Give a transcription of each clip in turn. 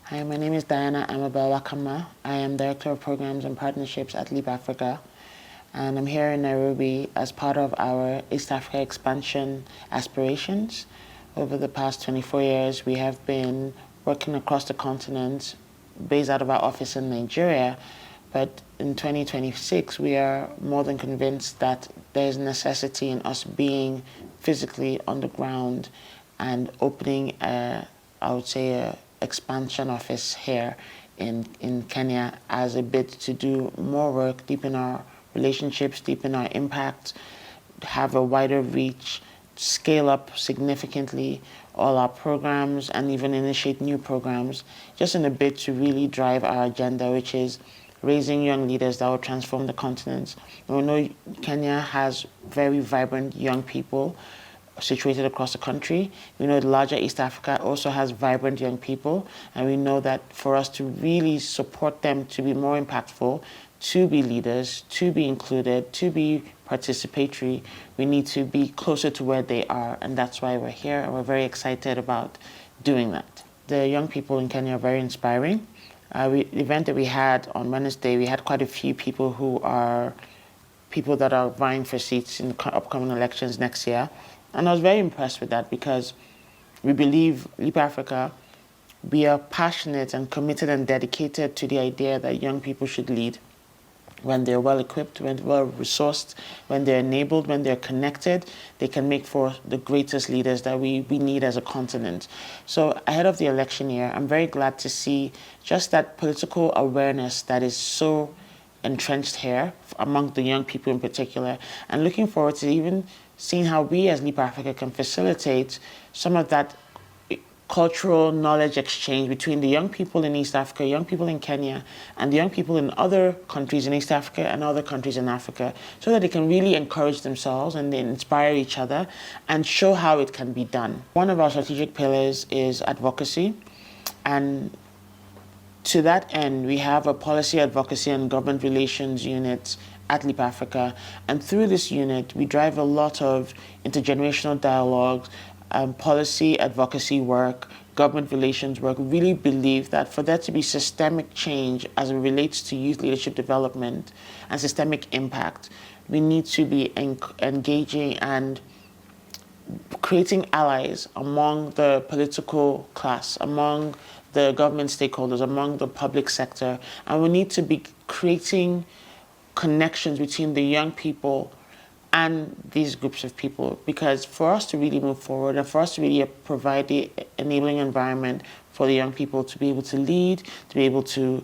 Hi, my name is Diana Amabel Wakama. I am Director of Programs and Partnerships at Leap Africa, and I'm here in Nairobi as part of our East Africa expansion aspirations. Over the past 24 years, we have been working across the continent, based out of our office in Nigeria, but in 2026, we are more than convinced that there's necessity in us being physically on the ground and opening I would say, a expansion office here in Kenya as a bit to do more work, deepen our relationships, deepen our impact, have a wider reach, scale up significantly all our programs, and even initiate new programs, just in a bit to really drive our agenda, which is raising young leaders that will transform the continent. We know Kenya has very vibrant young people situated across the country. We know the larger East Africa also has vibrant young people, and we know that for us to really support them to be more impactful, to be leaders, to be included, to be participatory, we need to be closer to where they are, and that's why we're here, and we're very excited about doing that. The young people in Kenya are very inspiring. The event that we had on Wednesday, we had quite a few people who are people that are vying for seats in the upcoming elections next year. And I was very impressed with that because we believe, Leap Africa, we are passionate and committed and dedicated to the idea that young people should lead when they're well equipped, when they're well resourced, when they're enabled, when they're connected. They can make for the greatest leaders that we need as a continent. So ahead of the election year, I'm very glad to see just that political awareness that is so entrenched here among the young people in particular, and looking forward to even seeing how we as Leap Africa can facilitate some of that cultural knowledge exchange between the young people in East Africa, young people in Kenya, and the young people in other countries in East Africa and other countries in Africa, so that they can really encourage themselves and they inspire each other and show how it can be done. One of our strategic pillars is advocacy, and to that end, we have a policy advocacy and government relations unit at Leap Africa, and through this unit, we drive a lot of intergenerational dialogues, policy advocacy work, government relations work. We really believe that for there to be systemic change as it relates to youth leadership development and systemic impact, we need to be engaging and creating allies among the political class, among the government stakeholders, among the public sector, and we need to be creating connections between the young people and these groups of people, because for us to really move forward and for us to really provide the enabling environment for the young people to be able to lead, to be able to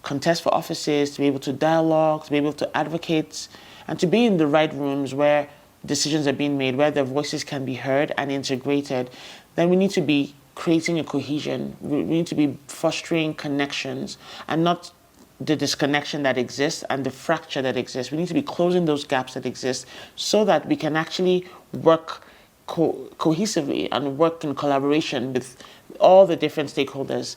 contest for offices, to be able to dialogue, to be able to advocate, and to be in the right rooms where decisions are being made, where their voices can be heard and integrated, then we need to be creating a cohesion. We need to be fostering connections and not the disconnection that exists and the fracture that exists. We need to be closing those gaps that exist so that we can actually work cohesively and work in collaboration with all the different stakeholders